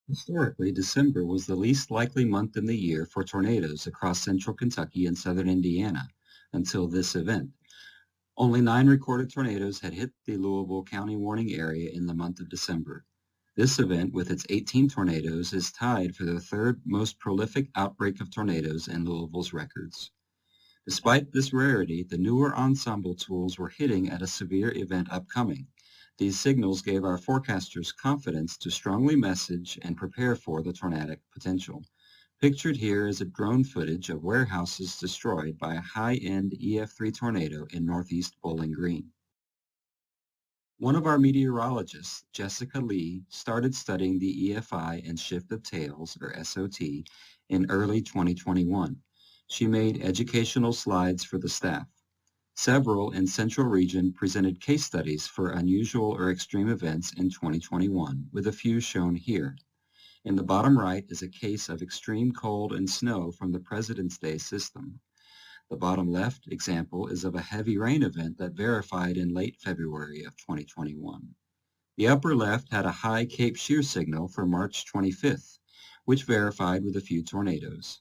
Historically, December was the least likely month in the year for tornadoes across central Kentucky and southern Indiana until this event. Only 9 recorded tornadoes had hit the Louisville County warning area in the month of December. This event, with its 18 tornadoes, is tied for the third most prolific outbreak of tornadoes in Louisville's records. Despite this rarity, the newer ensemble tools were hitting at a severe event upcoming. These signals gave our forecasters confidence to strongly message and prepare for the tornadic potential. Pictured here is a drone footage of warehouses destroyed by a high-end EF3 tornado in northeast Bowling Green. One of our meteorologists, Jessica Lee, started studying the EFI and shift of tails, or SOT, in early 2021. She made educational slides for the staff. Several in Central Region presented case studies for unusual or extreme events in 2021, with a few shown here. In the bottom right is a case of extreme cold and snow from the President's Day system. The bottom left example is of a heavy rain event that verified in late February of 2021. The upper left had a high Cape Shear signal for March 25th, which verified with a few tornadoes.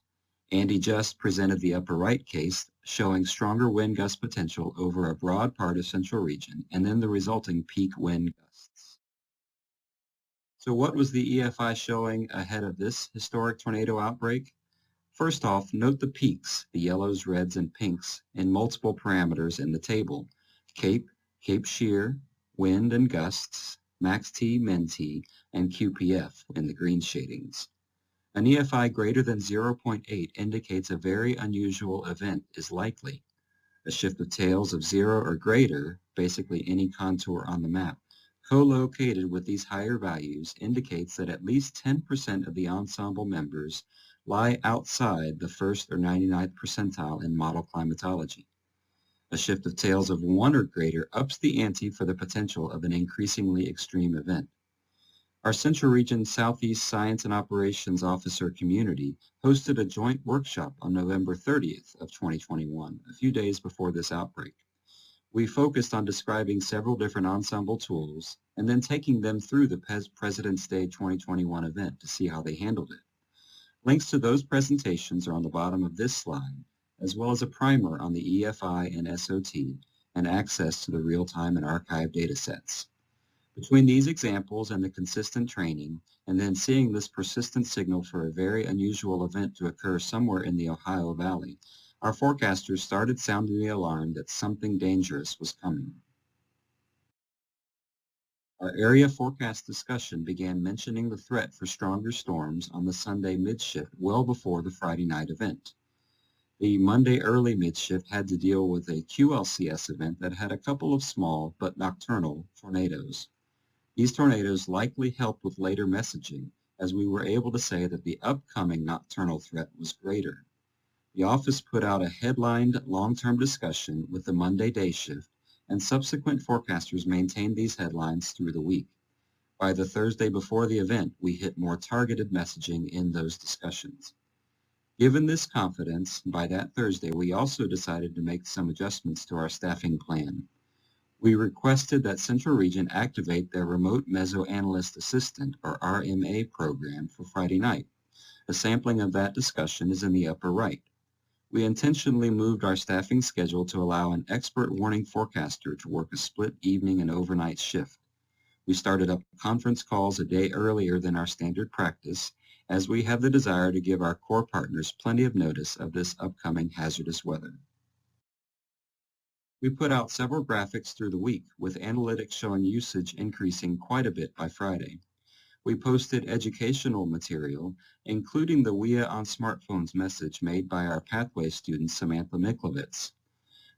Andy just presented the upper right case, showing stronger wind gust potential over a broad part of Central Region, and then the resulting peak wind gusts. So what was the EFI showing ahead of this historic tornado outbreak? First off, note the peaks, the yellows, reds, and pinks, in multiple parameters in the table: Cape, Cape Shear, wind and gusts, max T, min T, and QPF in the green shadings. An EFI greater than 0.8 indicates a very unusual event is likely. A shift of tails of 0 or greater, basically any contour on the map, co-located with these higher values indicates that at least 10% of the ensemble members lie outside the first or 99th percentile in model climatology. A shift of tails of 1 or greater ups the ante for the potential of an increasingly extreme event. Our Central Region Southeast Science and Operations Officer community hosted a joint workshop on November 30th of 2021, a few days before this outbreak. We focused on describing several different ensemble tools and then taking them through the President's Day 2021 event to see how they handled it. Links to those presentations are on the bottom of this slide, as well as a primer on the EFI and SOT and access to the real-time and archive data sets. Between these examples and the consistent training, and then seeing this persistent signal for a very unusual event to occur somewhere in the Ohio Valley, our forecasters started sounding the alarm that something dangerous was coming. Our area forecast discussion began mentioning the threat for stronger storms on the Sunday mid-shift well before the Friday night event. The Monday early mid-shift had to deal with a QLCS event that had a couple of small but nocturnal tornadoes. These tornadoes likely helped with later messaging, as we were able to say that the upcoming nocturnal threat was greater. The office put out a headlined long-term discussion with the Monday day shift, and subsequent forecasters maintained these headlines through the week. By the Thursday before the event, we hit more targeted messaging in those discussions. Given this confidence, by that Thursday, we also decided to make some adjustments to our staffing plan. We requested that Central Region activate their Remote Mesoanalyst Assistant, or RMA, program for Friday night. A sampling of that discussion is in the upper right. We intentionally moved our staffing schedule to allow an expert warning forecaster to work a split evening and overnight shift. We started up conference calls a day earlier than our standard practice, as we have the desire to give our core partners plenty of notice of this upcoming hazardous weather. We put out several graphics through the week, with analytics showing usage increasing quite a bit by Friday. We posted educational material, including the WIA on Smartphones message made by our Pathway student Samantha Miklovitz.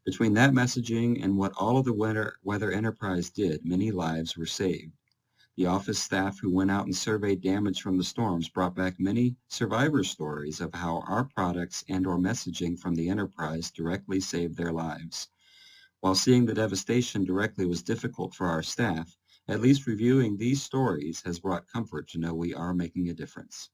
Between that messaging and what all of the Weather Enterprise did, many lives were saved. The office staff who went out and surveyed damage from the storms brought back many survivor stories of how our products and/or messaging from the Enterprise directly saved their lives. While seeing the devastation directly was difficult for our staff, at least reviewing these stories has brought comfort to know we are making a difference.